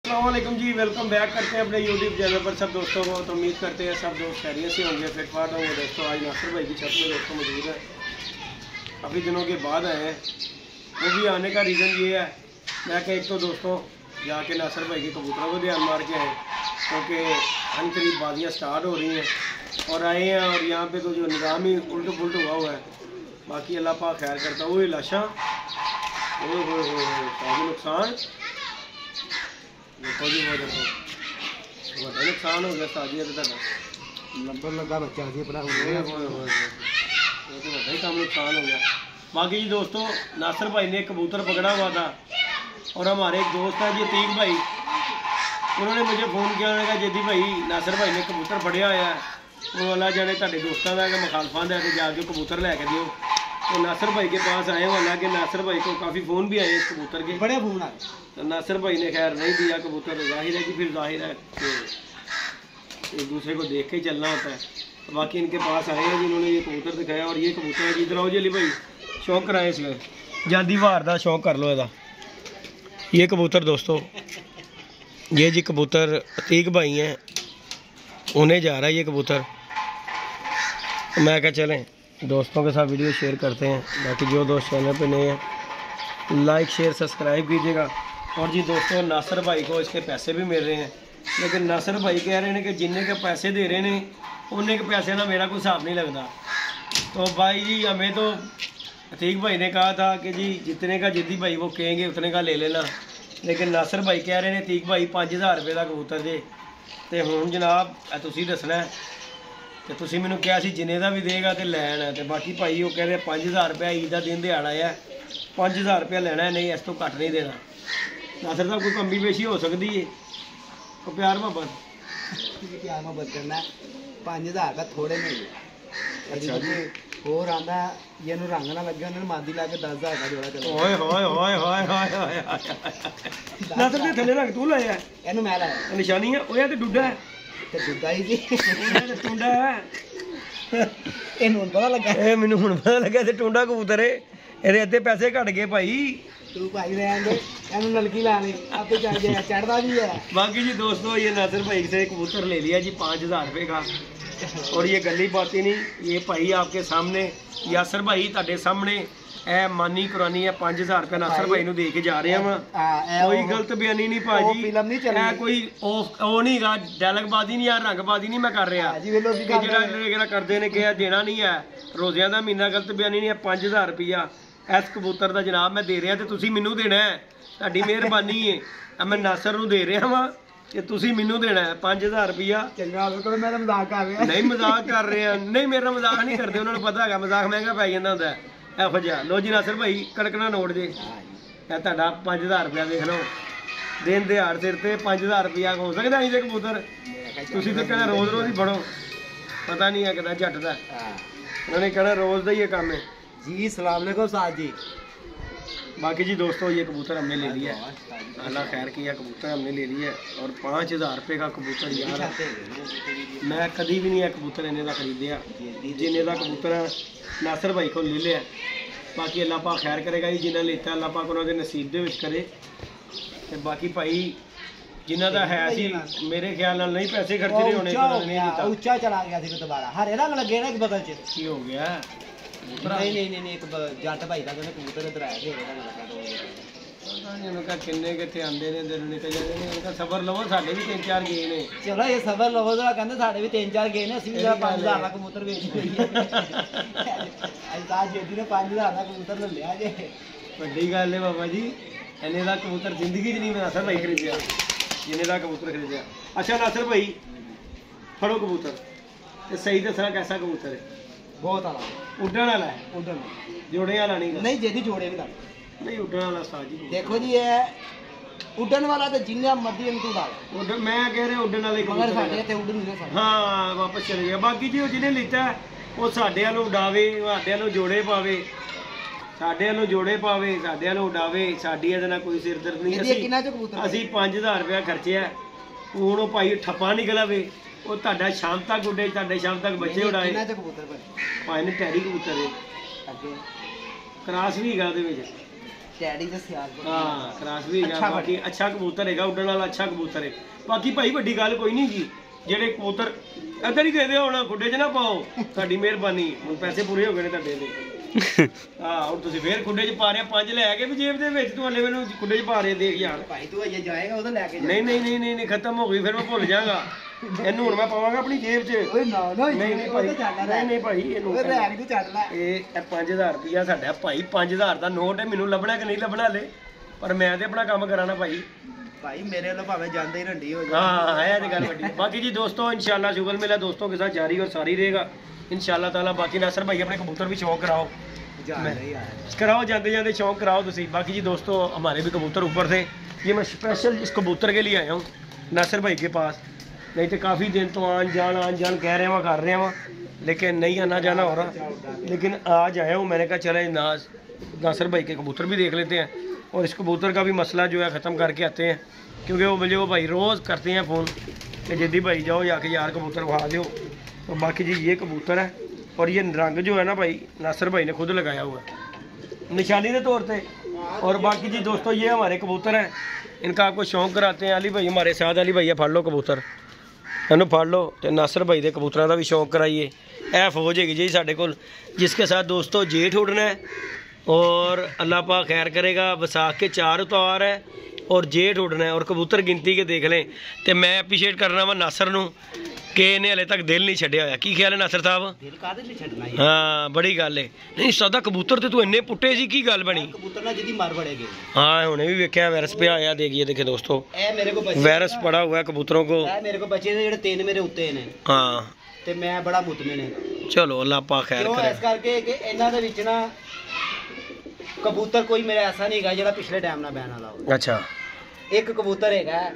अस्सलामुअलैकुम जी, welcome back करते हैं अपने यूट्यूब चैनल पर सब दोस्तों को। तो उम्मीद करते हैं सब दोस्त खैरियत से होंगे, फिटफाट होंगे। दोस्तों आज नासिर भाई की छत में दोस्तों मौजूद है, काफ़ी दिनों के बाद आए हैं। वो भी आने का रीज़न ये है, मैं कि एक तो दोस्तों जाके नासिर भाई के कबूतरों को ध्यान मार के आए, क्योंकि अन करीब बाजियाँ स्टार्ट हो रही हैं और आए हैं। और यहाँ पे तो जो निज़ाम ही उल्ट पुल्ट हुआ है। बाकी अल्लाह पाक खैर करता हुए लाशा काफ़ी नुकसान देखो जी, वो देखो बड़ा नुकसान हो गया साजिया तो नंबर लगा बच्चा जी अपना तो बड़ा ही काम नुकसान हो गया। बाकी जी दोस्तों नासिर भाई ने कबूतर पकड़ा हुआ था और हमारे एक दोस्त है जी अतीक भाई, उन्होंने मुझे फ़ोन किया। उन्होंने कहा जदी भाई नासिर भाई ने कबूतर फड़िया हुआ है, वो अल्लाह जाने तुहाडे दोस्तों का कि मुखालफा है तो जाके कबूतर लैके दियो। तो नासिर भाई के पास आए, हालांकि नासिर भाई को काफ़ी फ़ोन भी आए इस कबूतर के, बड़े फ़ोन आए, तो नासिर भाई ने खैर नहीं दिया कबूतर। जाहिर है कि फिर जाहिर है कि एक दूसरे को देख के ही चलना होता है। तो बाकी इनके पास आए हैं जिन्होंने ये कबूतर दिखाया, और ये कबूतर है इधर आओ जी अली भाई, शौक कराए इसका जादी वार का शौक कर लो ਇਹਦਾ। ये कबूतर दोस्तों, ये जी कबूतर अतीक भाई हैं, उन्हें जा रहा है ये कबूतर। मैं क्या चलें दोस्तों के साथ वीडियो शेयर करते हैं। बाकी जो दोस्त चैनल पे नए हैं लाइक शेयर सब्सक्राइब कीजिएगा। और जी दोस्तों नासिर भाई को इसके पैसे भी मिल रहे हैं, लेकिन नासिर भाई कह रहे हैं कि जिन्ने के पैसे दे रहे हैं उन्ने के पैसे ना मेरा कोई हिसाब नहीं लगता। तो भाई जी हमें तो अतीक भाई ने कहा था कि जी जितने का जिद्दी भाई वो कहेंगे उतने का ले लेना, लेकिन नासिर भाई कह रहे हैं अतीक भाई 5000 रुपये का कबूतर दे। तो हुण जनाब तुसीं दसना है, तो तुसीं मैनूं कहा सी जिन्ने का भी देगा तो लैन है। तो बाकी भाई वो कह रहे 5000 रुपया ईद का दिन दिहाड़ा है, 5000 रुपया लेना है, नहीं इस तो घट नहीं देना। नासिर साहब कोई कमी पेशी हो सकती है, तो प्यार मोहब्बत प्यार मोहब्बत करना 5000 का थोड़े नहीं है। अच्छा और आंदा ये रंग ना लगे उन्होंने मादी ला के 10000 का जोड़ा चलो। ओए होए होए होए होए नासिर दे थल्ले रंग तू लाया है, ਇਹਨੂੰ ਮੈਂ ਲਾਇਆ निशानी है ओए ते डुड्डा है ਤੇ ਦੁੱਧਾ ਹੀ ਜੀ ते टुंडा है। ਇਹਨੂੰ ਹੁਣ ਪਤਾ ਲੱਗਾ ਇਹ ਮੈਨੂੰ ਹੁਣ ਪਤਾ ਲੱਗਾ ਤੇ ਟੁੰਡਾ ਕਬੂਤਰ ਏ, ਇਹਦੇ ਅੱਧੇ ਪੈਸੇ ਘਟ ਗਏ ਭਾਈ। ਤੂੰ ਭਾਈ ਰਹਿਣ ਦੇ, ਇਹਨੂੰ ਨਲਕੀ ਲਾਣੀ ਆਪੇ ਚੱਲ ਜਾਏ, ਚੜਦਾ भी है। बाकी जी दोस्तों ये नासिर भाई से कबूतर ले लिया जी 5000 रुपये का, और ये गली बात ही नहीं, ये भाई आपके सामने यासर भाई ਤੁਹਾਡੇ सामने ए मानी कुरानी है 5000 रुपये नासिर भाई ਨੂੰ ਦੇ ਕੇ ਜਾ ਰਹੇ ਹਾਂ। कोई गलत बयानी नहीं भाजी, ए कोई ਉਹ नहीं गा डायलॉगबाजी नहीं है, रंगबाजी नहीं मैं कर रहा कि ਜਿਹੜਾ ਕਰਦੇ ਨੇ ਕਿਹਾ ਦੇਣਾ नहीं है, रोज़ियां ਦਾ महीना गलत बयानी नहीं है। 5000 रुपया इस कबूतर का जनाब मैं दे रहा, तो तुसीं मैनू देना है, ਤੁਹਾਡੀ ਮਿਹਰਬਾਨੀ है। मैं नासिर ਨੂੰ ਦੇ ਰਿਹਾ ਵਾਂ कि तुसीं मैनू देना है 5000 रुपया। ਚੰਗਾ ਬਿਲਕੁਲ मैं तो मजाक कर रहा नहीं मजाक कर रहे हैं, नहीं मेरा मजाक नहीं करते, उन्होंने पता है मजाक महंगा पै जाता होंदा है। ਇਹੋ ਜਿਹਾ ਲੋ ਜੀ ਨਾਸਿਰ ਭਾਈ ਕੜਕਣਾ ਨੋਟ ਜੇ, ਇਹ ਤੁਹਾਡਾ 5000 ਰੁਪਇਆ ਵੇਖ ਲਓ, ਦਿਨ ਦਿਹਾੜ ਸਿਰ ਤੇ 5000 ਰੁਪਇਆ ਹੋ ਸਕਦਾ ਨਹੀਂ ਜੇ ਕਬੂਤਰ ਤੁਸੀਂ ਤਾਂ ਕਹਿੰਦਾ ਰੋਜ਼ ਰੋਜ਼ ਹੀ ਫੜੋ, ਪਤਾ ਨਹੀਂ ਹੈ ਕਿਦਾਂ ਝੱਟ ਦਾ, ਉਹਨਾਂ ਨੇ ਕਹਿਣਾ ਰੋਜ਼ ਦਾ ही ये काम है जी। सलाम अलैकुम साहब जी। बाकी जी दोस्तों ये कबूतर हमने ले लिया है, अल्लाह खैर किया, कबूतर हमने ले लिया है। और 5000 रुपये का कबूतर यार मैं कभी भी नहीं है कबूतर इन्ने का खरीदया, जिन्ने का कबूतर नासिर भाई को ले लिया। बाकी अल्लाह पाक खैर करेगा जी, जिन्हें लेता अल्लाह पाक उन्होंने नसीब दे विच करे। ते बाकी भाई जिन्हों का है सी मेरे ख्याल नाल नहीं पैसे खर्चे नहीं होने, नहीं देता ऊंचा चला गया सी दोबारा हरे रंग लगे ना एक बदल च की हो गया। नहीं नहीं नहीं एक जट भाई का कहने कबूतर इधर आया थे रंग लगा उनका किन्ने कितने आंदे ने दिन निकल जाते हैं, उनका सबर लवो, साडे भी 3-4 गए ने। चलो ये सबर लवो जरा कहंदे साडे भी 3-4 गए ने, ਅਸੀਂ ਵੀ 5000 ਦਾ ਕਬੂਤਰ ਵੇਚ ਲਈ ਅੱਜ ਜੇਦੀ ਨੇ 5000 ਦਾ ਕਬੂਤਰ ਲੈ ਲਿਆ ਜੇ, ਵੱਡੀ ਗੱਲ ਹੈ ਬਾਬਾ ਜੀ। ਇਹਨੇ ਦਾ ਕਬੂतर ਜ਼ਿੰਦਗੀ 'ਚ ਨਹੀਂ ਮੈਂ ਨਾਸਿਰ ਭਾਈ ਖਰੀਦਿਆ, ਜਿਹਨੇ ਦਾ ਕਬੂतर ਖਰੀਦਿਆ। अच्छा नासिर भाई फड़ो कबूतर, ते सही दसना कैसा कबूतर है? बहुत आला उड़न वाला है, उड़न जोड़े वाला नहीं? नहीं जेदी जोड़े भी नहीं उड़न वाला साजी। देखो जी ये उड़न वाला तो जिन्ना मर्जी इनकू डाल उड़न, मैं कह रहा उड़न वाले मगर साडे ते उड़न नहीं साडे। हाँ वापस चले गया। बाकी जी जिन्हें लीता है वो साडे वालों उड़ावे, साडे वालों जोड़े पावे, साडे वालों जोड़े पावे, साडे वालों उड़ावे, साडी ਇਹਦੇ ਨਾਲ ਕੋਈ ਸਿਰ ਦਰਦ ਨਹੀਂ। ਅਸੀਂ 5000 रुपया ਖਰਚਿਆ, ਹੁਣ ਉਹ ਭਾਈ ਠੱਪਾ ਨਿਕਲਾਵੇ, ਉਹ ਤੁਹਾਡਾ ਸ਼ਾਮ ਤੱਕ ਉੱਡੇ, ਤੁਹਾਡੇ ਸ਼ਾਮ ਤੱਕ ਬੱਚੇ ਉਡਾਏ। ਭਾਈ ਨੇ ਟੈਰੀ ਕਬੂਤਰ ਹੈ, ਕਰਾਸ ਵੀ ਹੈਗਾ ਉਹਦੇ ਵਿੱਚ, ਡੈਡੀ ਦੇ ਸਿਆਲ ਹਾਂ ਕ੍ਰਾਸ ਵੀ ਹੈਗਾ ਅੱਛਾ ਬਾਕੀ ਅੱਛਾ ਕਬੂਤਰ ਹੈਗਾ ਉੱਡਣ ਵਾਲਾ ਅੱਛਾ ਕਬੂਤਰ ਹੈ ਬਾਕੀ ਭਾਈ ਵੱਡੀ ਗੱਲ ਕੋਈ ਨਹੀਂ ਜੀ ਜਿਹੜੇ ਕਬੂਤਰ ਇੱਧਰ ਹੀ ਦੇ ਦਿਓ ਹੁਣ ਖੁੱਡੇ 'ਚ ਨਾ ਪਾਓ ਤੁਹਾਡੀ ਮਿਹਰਬਾਨੀ ਹੁਣ ਪੈਸੇ ਪੂਰੇ ਹੋ ਗਏ ਨੇ ਤੁਹਾਡੇ ਦੇ ਹਾਂ ਹੁਣ ਤੁਸੀਂ ਫੇਰ ਖੁੱਡੇ 'ਚ ਪਾ ਰਹੇ 5 ਲੈ ਕੇ ਵੀ ਜੇਬ ਦੇ ਵਿੱਚ ਤੂੰ ਹਲੇ ਮੈਨੂੰ ਖੁੱਡੇ 'ਚ ਪਾ ਰਹੇ ਦੇਖ ਯਾਰ ਭਾਈ ਤੂੰ ਅਜੇ ਜਾਏਗਾ ਉਹਦਾ ਲੈ ਕੇ ਨਹੀਂ ਖਤਮ ਹੋ ਗਈ ਫਿਰ ਮੈਂ ਭੁੱਲ ਜਾਗਾ ਇਹਨੂੰ ਹੁਣ ਮੈਂ ਪਾਵਾਂਗਾ ਆਪਣੀ ਜੇਬ 'ਚ ਓਏ ਨਾ ਨਹੀਂ ਭਾਈ ਨਹੀਂ ਭਾਈ ਇਹਨੂੰ ਓਏ ਰੈਕ ਤੂੰ ਛੱਡ ਲੈ ਇਹ 5000 ਰੁਪਇਆ ਸਾਡਾ ਭਾਈ 5000 ਦਾ ਨੋਟ ਹੈ ਮੈਨੂੰ ਲੱਭਣਾ ਕਿ ਨਹੀਂ ਲੱਭਣਾ ਹਲੇ ਪਰ ਮੈਂ ਤੇ ਆਪਣਾ ਕੰਮ ਕਰਾਣਾ ਭਾਈ भाई मेरे लो भावे जानते ही रंडी हो जाए हाँ है तो गल बड़ी बाकी जी दोस्तों इंशाल्लाह शुगर मेला दोस्तों के साथ जारी और सारी रहेगा इंशाल्लाह ताला बाकी नासर भाई अपने कबूतर भी शौक कराओ कराओ जाते जाते शौक कराओ तुसी बाकी जी दोस्तों हमारे भी कबूतर ऊपर थे ये मैं स्पेशल इस कबूतर के लिए आया हूँ नासर भाई के पास नहीं तो काफ़ी दिन तो आन जान कह रहे हैं कर रहे हैं लेकिन नहीं आना जाना हो रहा लेकिन आज आया हूँ मैंने कहा चले नासर भाई के कबूतर भी देख लेते हैं और इस कबूतर का भी मसला जो है ख़त्म करके आते हैं क्योंकि वो मुझे वो भाई रोज़ करते हैं फ़ोन कि जल्दी भाई जाओ जाके यार कबूतर उठा दो तो बाकी जी ये कबूतर है और ये रंग जो है ना भाई नासर भाई ने खुद लगाया हुआ है निशानी के तौर पे और बाकी जी दोस्तों ये हमारे कबूतर हैं इनका आपको शौक कराते हैं अली भाई हमारे साथ अली भैया फड़ लो कबूतर इन्हों फड़ लो तो नासर भाई के कबूतर का भी शौक कराइए ए फौज हैगी जी साढ़े को जिसके साथ दोस्तों जेठ उड़ना है और अल्लाह पाक खैर करेगा वसाख के 4 उतार है और जेठ उड़ना है और कबूतर गिनती के देख लें तो मैं अप्रीशिएट करना वा नासर नूं कि इन्हें हले तक दिल नहीं छड्डिया होया की ख्याल है नासर साहब हाँ बड़ी गल है नहीं सदा कबूतर तो तू इन्ने पुट्टे सी की गल बनी कबूतर ना जिदी मार पड़ेगी हाँ हुणे भी वेख्या वायरस पे आया देखिए देखे दोस्तों वायरस पड़ा हुआ है कबूतरों को मेरे को बचे जेडे 3 मेरे उत्ते ने हाँ ते मैं बड़ा मुतमिन है चलो अल्लाह पाक खैर करे इस करके कि इन्हां दे विच ना कबूतर कोई मेरा ऐसा नहीं है जो पिछले टाइम ना बैन वाला हो अच्छा एक कबूतर है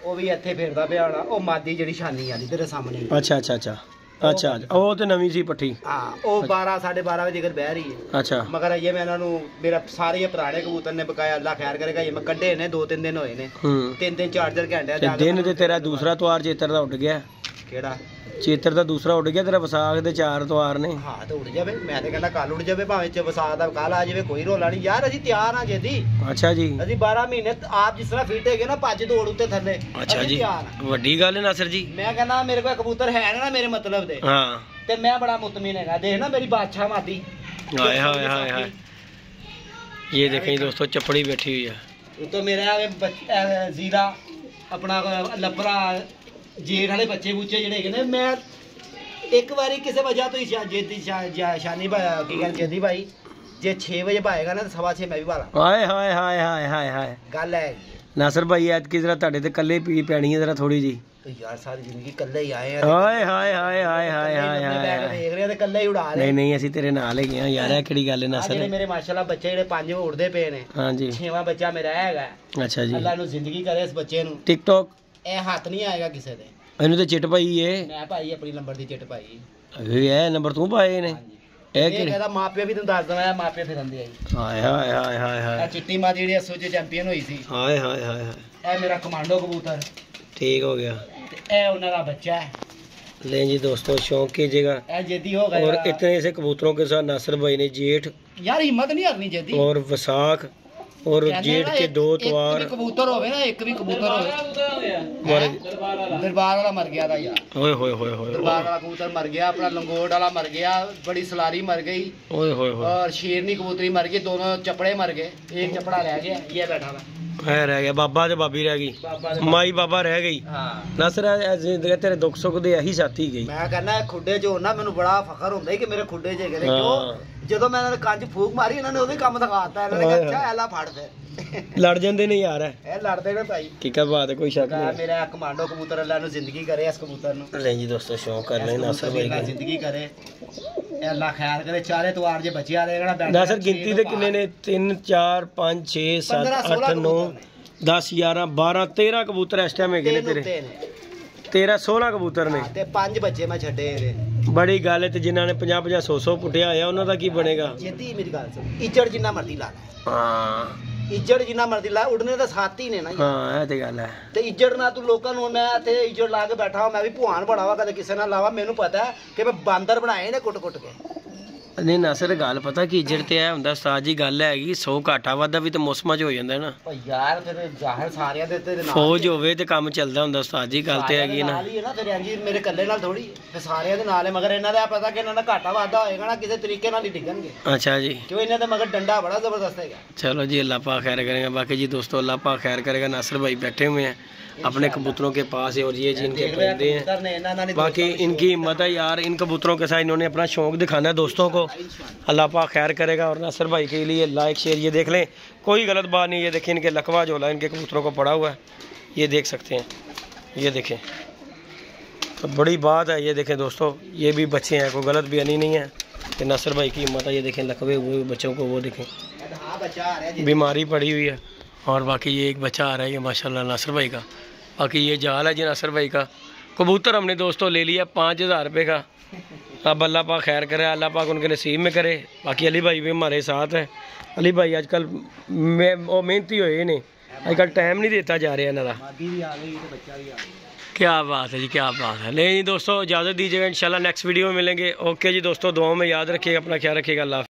वो भी इत्थे फिरदा पिया होना ओ मादी जेडी शानी वाली तेरे सामने अच्छा अच्छा अच्छा अच्छा वो तो नवी सी पट्टी हाँ वो 12 12:30 बजे तक बह रही है अच्छा मगर ये मैं इन्हों मेरा सारे ये पुराने कबूतर ने बकाया अल्लाह खैर करेगा ये मैं कड्ढे ने 2-3 दिन होए ने 3-3 4 घंटे दिन ते तेरा दूसरा त्योहार चेतर दा उड़ गया केड़ा चेतर दा दूसरा उड़ गया तेरा वसाख दे 4 त्योहार ने हाँ तो उड़ जावे मैं तो कहना कल उड़ जावे भावें च वसाख दा कल आ जावे कोई रोला नहीं यार असीं तैयार हां जेदी अच्छा जी असीं 12 महीने आप जिस तरह फिट हैगे ना भज दौड़ उत्ते थल्ले अच्छा जी वड्डी गल है नासर जी मैं कहना मेरे को कबूतर है ना मेरे मतलब दे हां ते मैं बड़ा मुतमिन हैगा देख ना मेरी बादशाह मादी हाय हाय हाय हाय ये देखें दोस्तों चपड़ी बैठी हुई है तो मेरा जीरा अपना लपरा जेठ वाले बच्चे बुच्चे जेडे हैगे ने मैं एक बारी किसी वजह तो जेदी शानी की गल जेदी भाई जे 6 बजे पाएगा ना तो 6:15 मैं भी पाला हाय हाय हाय हाय हाय हाय गल है नासर भाई ऐत की जरा ਤੁਹਾਡੇ ਤੇ ਕੱਲੇ ਪੀ ਪੈਣੀ ਹੈ जरा थोड़ी जी तो यार सारी जिंदगी कल्ले ही आए हैं हाय हाय हाय हाय हाय हाय हाय देख रहे हैं कल्ले ही उड़ा नहीं नहीं ਅਸੀਂ ਤੇਰੇ ਨਾਲ ਹੈਗੇ ਆ ਯਾਰ ਇਹ ਕਿਹੜੀ ਗੱਲ ਹੈ ਨਾਸਰ ਜਿਹੜੇ ਮੇਰੇ ਮਾਸ਼ਾਅੱਲਾ ਬੱਚੇ ਜਿਹੜੇ 5 ਉੜਦੇ ਪਏ ਨੇ ਹਾਂ ਜੀ 6ਵਾਂ ਬੱਚਾ ਮੇਰਾ ਹੈਗਾ ਅੱਛਾ ਜੀ ਅੱਲਾ ਨੂੰ ਜ਼ਿੰਦਗੀ ਕਰੇ ਇਸ ਬੱਚੇ ਨੂੰ ਟਿਕਟੌਕ ਇਹ ਹੱਥ ਨਹੀਂ ਆਏਗਾ ਕਿਸੇ ਦੇ ਇਹਨੂੰ ਤੇ ਚਿੱਟ ਪਾਈ ਏ ਮੈਂ ਭਾਈ ਆਪਣੀ ਨੰਬਰ ਦੀ ਚਿੱਟ ਪਾਈ ਇਹ ਨੰਬਰ ਤੂੰ ਪਾਏ ਨੇ ਇਹ ਇਹ ਕਹਿੰਦਾ ਮਾਪੇ ਵੀ ਤੈਨੂੰ ਦੱਸ ਦਵਾਂ ਮਾਪੇ ਫਿਰੰਦੇ ਆਈ ਹਾਏ ਹਾਏ ਹਾਏ ਹਾਏ ਹਾਏ ਇਹ ਚਿੱਟੀ ਮਾਂ ਜਿਹੜੀ ਐਸਓ ਚ ਚੈਂਪੀਅਨ ਹੋਈ ਸੀ ਹਾਏ ਹਾਏ ਹਾਏ ਹਾਏ ਇਹ ਮੇਰਾ ਕਮਾਂਡੋ ਕਬੂਤਰ ਠੀਕ ਹੋ ਗਿਆ ਤੇ ਇਹ ਉਹਨਾਂ ਦਾ ਬੱਚਾ ਹੈ ले जी दोस्तों शौक कीजिएगा ਇਹ जेदी हो गया और इतने ऐसे कबूतरों के साथ नासर भाई ने जेठ यार हिम्मत नहीं हारनी जेदी और वसाख और जेठ के 2 त्योहार एक भी कबूतर होवे ना एक भी कबूतर होवे दरबार वाला मर गया था यार ओए होए होए होए दरबार वाला कबूतर मर गया अपना लंगोट वाला मर गया बड़ी सलारी मर गई ओए होए होए और शेरनी कबूतरी मर गई दोनों चपड़े मर गए एक चपड़ा रह गया ये बैठा था है रह गया बाबा ते बाबी रह गई माई बाबा रह गई हाँ नासर जिंदगी तेरे दुख सुख दे यही साथी गई मैं कहना खुडे च होना मैनू बड़ा फखर होंदा है कि मेरे खुडे च हेगे ने क्यों ਜਦੋਂ ਮੈਂ ਇਹਨਾਂ ਨੇ ਕੰਜ ਫੂਕ ਮਾਰੀ ਇਹਨਾਂ ਨੇ ਉਹਦੇ ਕੰਮ ਦਿਖਾਤਾ ਇਹਨਾਂ ਨੇ ਕਿਹਾ ਅੱਛਾ ਐਲਾ ਫੜ ਫਿਰ ਲੜ ਜਾਂਦੇ ਨੇ ਯਾਰ ਇਹ ਲੜਦੇ ਨੇ ਭਾਈ ਕੀ ਕਾ ਬਾਤ ਹੈ ਕੋਈ ਸ਼ੱਕ ਨਹੀਂ ਮੇਰਾ ਕਮਾਂਡੋ ਕਬੂਤਰ ਅੱਲਾ ਨੂੰ ਜ਼ਿੰਦਗੀ ਕਰੇ ਇਸ ਕਬੂਤਰ ਨੂੰ ਲੈ ਜੀ ਦੋਸਤੋ ਸ਼ੌਕ ਕਰ ਲੈ ਨਾਸਰ ਭਾਈ ਦੀ ਜ਼ਿੰਦਗੀ ਕਰੇ ਇਹ ਅੱਲਾ ਖੈਰ ਕਰੇ ਚਾਰੇ ਤਵਾਰ ਜੇ ਬੱਚਿਆ ਰਹੇਗਾ ਨਾ ਨਾਸਰ ਗਿਣਤੀ ਦੇ ਕਿੰਨੇ ਨੇ 3 4 5 6 7 8 9 10 11 12 13 ਕਬੂਤਰ ਇਸ ਟਾਈਮ ਹੈਗੇ ਨੇ ਤੇਰੇ 13 16 ਕਬੂਤਰ ਨੇ ਤੇ 5 ਬੱਚੇ ਮੈਂ ਛੱਡੇ ਇਹਦੇ बड़ी गल है जिन्हों ने 50 50 100 100 पुटिया आया उन्होंने की बनेगा जेदी मेरी गल सुन इज्जड़ जिन्ना मर्जी ला हां इज्जड़ जिन्ना मर्जी ला उड़ने तो साथ ही ने ना हां ये ते गल है ते इज्जड़ ना तू लोकां नु मैं इथे इज्जड़ ला के बैठा मैं भी भुआन बड़ा वा कदे किसे ना लावा मेनू पता है कि मैं बांदर बनाए ने कुट कुट के नहीं नासिर गल पता की इज्जत ते है हुंदा उस्ताद जी गल हैगी 100 घाटा वाधा भी तो मौसमां च हो जांदा है ना ओ यार फिर ज़ाहिर सारियां दे ते फौज होवे ते काम चलदा हुंदा उस्ताद जी गल ते हैगी ना फिर जी मेरे कल्ले नाल थोड़ी फिर सारियां दे नाल है मगर इन्हां दा पता कि इन्हां दा घाटा वाधा होएगा ना किसी तरीके नाल ही डिगणगे अच्छा जी क्यों इन्हां दा मगर डंडा बड़ा जबरदस्त है। चलो जी अल्लाह पाक खैर करेगा। बाकी जी दोस्तों अल्लाह पाक खैर करेगा। नासिर भाई बैठे हुए हैं अपने कबूतरों के पास है और ये जी इनके परिंदे हैं। बाकी इनकी हिम्मत है यार, इन कबूतरों के साथ इन्होंने अपना शौक दिखाना है दोस्तों को। अल्लाह पाक खैर करेगा। और नासिर भाई के लिए लाइक शेयर ये देख लें, कोई गलत बात नहीं। ये देखें इनके लकवा झोला इनके कबूतरों को पड़ा हुआ है, ये देख सकते हैं, ये देखें तो बड़ी बात है। ये देखें दोस्तों ये भी बच्चे हैं, कोई गलत बयानी नहीं है कि नासिर भाई की हिम्मत है। ये देखें लकवे हुए बच्चों को, वो देखें बीमारी पड़ी हुई है। और बाकी ये एक बच्चा आ रहा है ये माशाल्लाह नासिर भाई का। बाकी ये जाल है जी नासिर भाई का। कबूतर हमने दोस्तों ले लिया 5000 रुपये का। अब अल्लाह पाक खैर करे, अल्लाह पाक उनके नसीब में करे। बाकी अली भाई भी हमारे साथ है। अली भाई आजकल वो मेहनती होए ने, आजकल टाइम नहीं देता जा रहा इन्हों का। क्या बात है जी, क्या बात है। नहीं दोस्तों इजाज़त दीजिएगा, इंशाल्लाह नेक्स्ट वीडियो में मिलेंगे। ओके जी दोस्तों, दुआओं में याद रखिएगा, अपना ख्याल रखिएगा। अल्लाह।